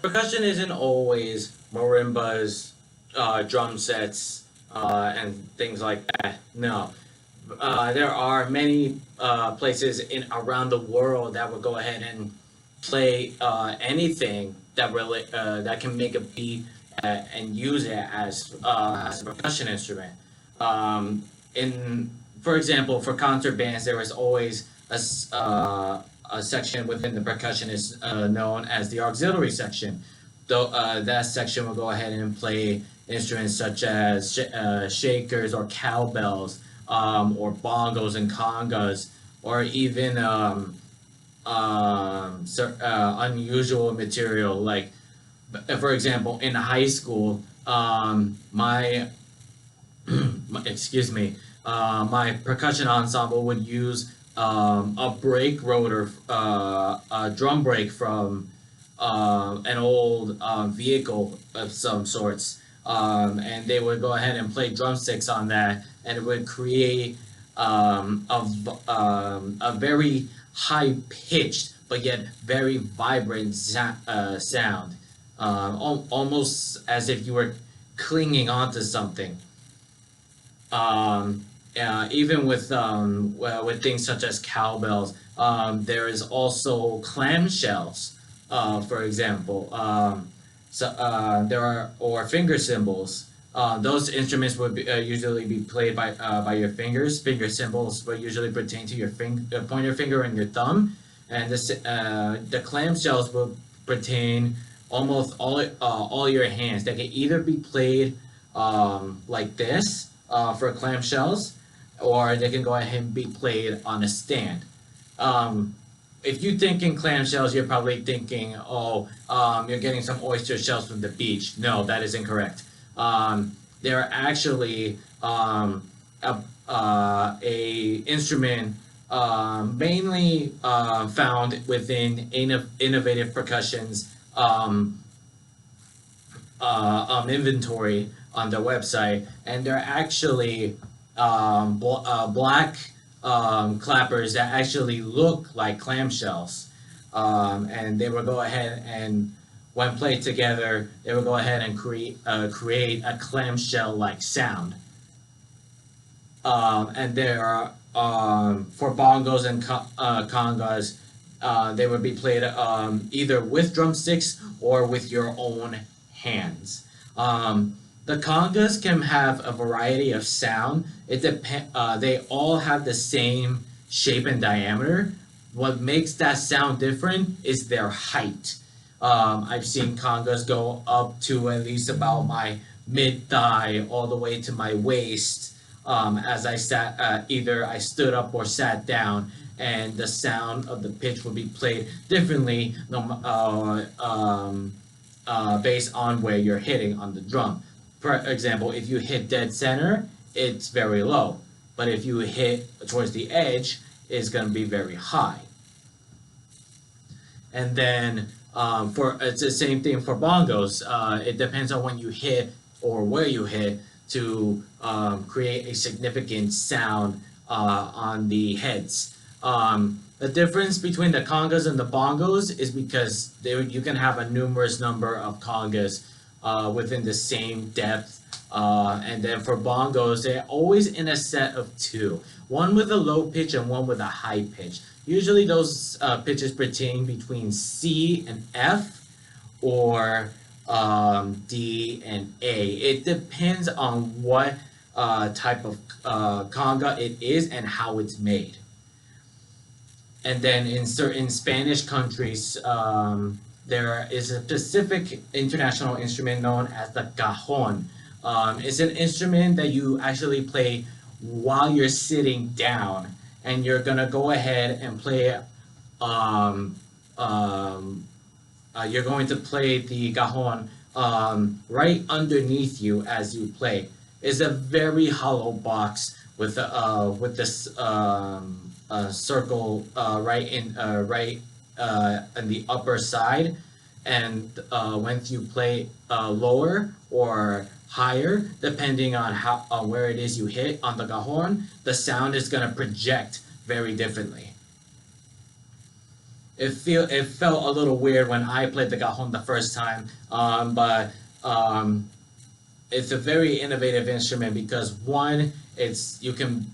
Percussion isn't always marimbas, drum sets, and things like that. No, there are many places in around the world that will go ahead and play anything that can make a beat and use it as a percussion instrument. Um, in For example, for concert bands, there is always a section within the percussion is known as the auxiliary section. Though that section will go ahead and play instruments such as shakers or cowbells, or bongos and congas, or even unusual material. Like, for example, in high school, excuse me, my percussion ensemble would use a brake rotor, a drum brake from an old vehicle of some sorts, and they would go ahead and play drumsticks on that, and it would create a very high pitched but yet very vibrant sound, almost as if you were clinging onto something. Even with things such as cowbells, there is also clamshells, for example. There are or finger cymbals. Those instruments would usually be played by your fingers. Finger cymbals would usually pertain to your pointer finger and your thumb, and the clamshells will pertain almost all your hands. They can either be played like this for clamshells, or they can go ahead and be played on a stand. Um, if you think in clamshells, you're probably thinking, oh, you're getting some oyster shells from the beach. No, that is incorrect. They're actually a instrument mainly found within innovative percussions inventory on their website, and they're actually black clappers that actually look like clamshells, and they will go ahead and when played together, they will go ahead and create a clamshell-like sound. And there are for bongos and congas, they would be played either with drumsticks or with your own hands. The congas can have a variety of sound. They all have the same shape and diameter. What makes that sound different is their height. I've seen congas go up to at least about my mid thigh, all the way to my waist. As I sat, either I stood up or sat down, and the sound of the pitch would be played differently, based on where you're hitting on the drum. For example, if you hit dead center, it's very low, but if you hit towards the edge, it's going to be very high. And then for it's the same thing for bongos. It depends on when you hit or where you hit to create a significant sound on the heads. The difference between the congas and the bongos is because you can have a numerous number of congas within the same depth. And then for bongos, they're always in a set of two, one with a low pitch and one with a high pitch. Usually those pitches pertain between C and F, or D and A. It depends on what type of conga it is and how it's made. And then in certain Spanish countries, there is a specific international instrument known as the cajon. It's an instrument that you actually play while you're sitting down, and you're gonna go ahead and play. You're going to play the cajon right underneath you as you play. It's a very hollow box with this circle right in the upper side, and once you play lower or higher, depending on where it is you hit on the cajon, the sound is going to project very differently. it felt a little weird when I played the cajon the first time, but um, it's a very innovative instrument because one, it's you can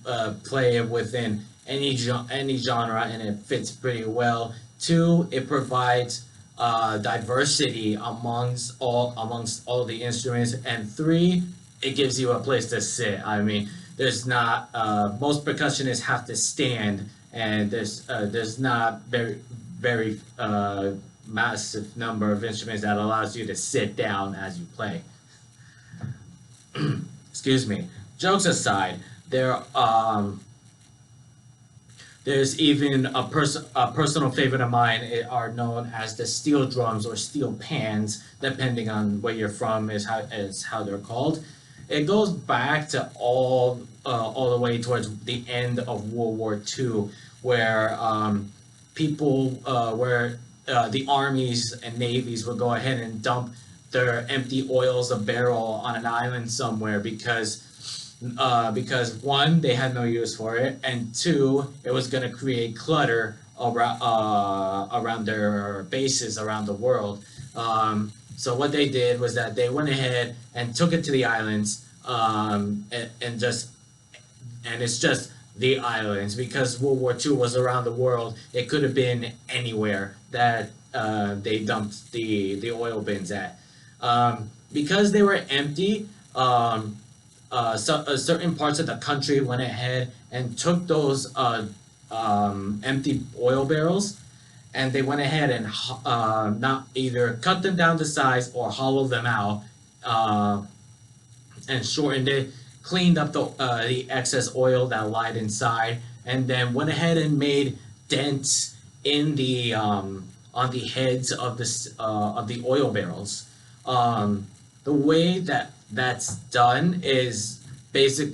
play it within any genre and it fits pretty well. Two, it provides diversity amongst all the instruments, and three, it gives you a place to sit. I mean, there's not most percussionists have to stand, and there's not very massive number of instruments that allows you to sit down as you play. Excuse me. Jokes aside, there's even a personal favorite of mine are known as the steel drums or steel pans, depending on where you're from is how they're called. It goes back to all the way towards the end of World War II, where the armies and navies would go ahead and dump their empty oils of barrel on an island somewhere because one, they had no use for it, and two, it was going to create clutter around their bases around the world. So what they did was that they went ahead and took it to the islands, and it's just the islands because World War II was around the world. It could have been anywhere that they dumped the oil bins at. Because they were empty, certain parts of the country went ahead and took those empty oil barrels, and they went ahead and not either cut them down to size or hollowed them out, and shortened it, cleaned up the excess oil that lied inside, and then went ahead and made dents in the on the heads of the oil barrels. The way that's done is basic.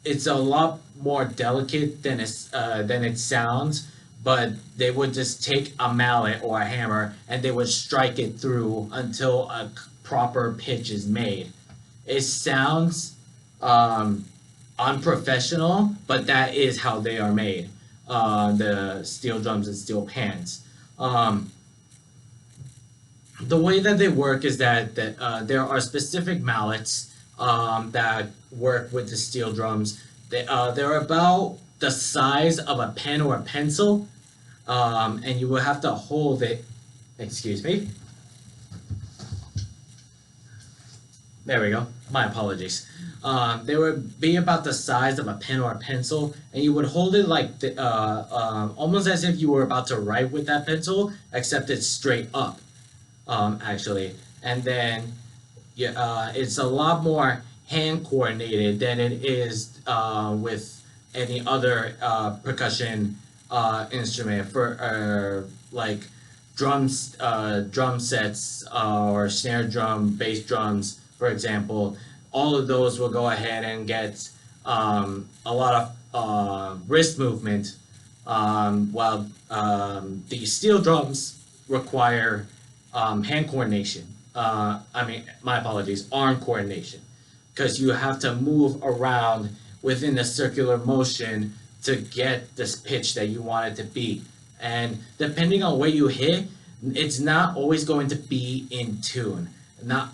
It's a lot more delicate than it sounds, but they would just take a mallet or a hammer and they would strike it through until a proper pitch is made. It sounds unprofessional, but that is how they are made. The steel drums and steel pans. The way that they work is that there are specific mallets that work with the steel drums. They're about the size of a pen or a pencil, and you will have to hold it. Excuse me. There we go. My apologies. They would be about the size of a pen or a pencil, and you would hold it like almost as if you were about to write with that pencil, except it's straight up. Actually, and then it's a lot more hand coordinated than it is with any other percussion instrument for like drum sets or snare drum, bass drums, for example. All of those will go ahead and get a lot of wrist movement, while the steel drums require hand coordination. My apologies, arm coordination, because you have to move around within a circular motion to get this pitch that you want it to be. And depending on where you hit, it's not always going to be in tune. Not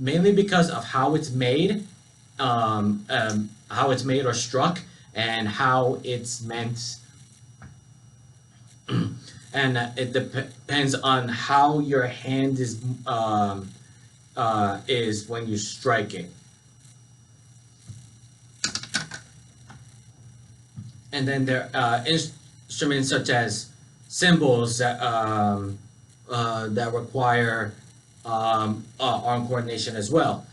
mainly because of how it's made, or struck, and how it's meant. And it depends on how your hand is when you strike it. And then there are instruments such as cymbals that require arm coordination as well.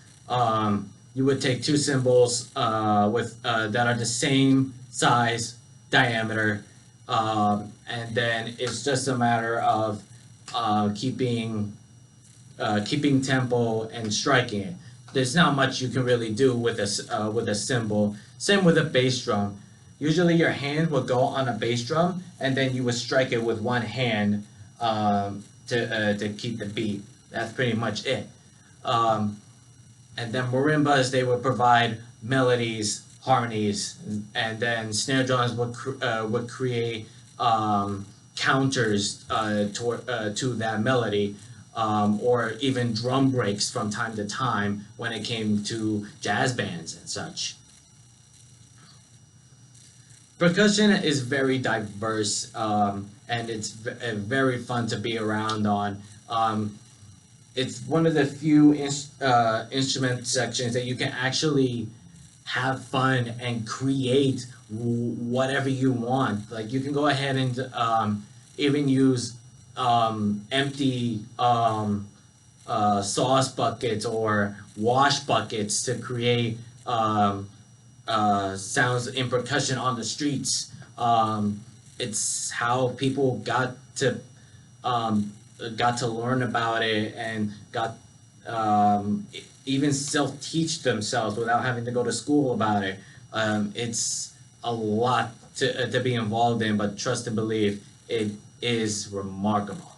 You would take two cymbals that are the same size, diameter, and then it's just a matter of keeping tempo and striking it. There's not much you can really do with a cymbal. Same with a bass drum. Usually your hand will go on a bass drum, and then you would strike it with one hand to keep the beat. That's pretty much it. And then marimbas, they would provide melodies, harmonies, and then snare drums would create counters to that melody, or even drum breaks from time to time when it came to jazz bands and such. Percussion is very diverse, and it's very fun to be around on. It's one of the few instrument sections that you can actually have fun and create whatever you want. Like you can go ahead and even use empty sauce buckets or wash buckets to create sounds in percussion on the streets. It's how people got to learn about it and got even self teach themselves without having to go to school about it. It's a lot to be involved in, but trust and believe it is remarkable.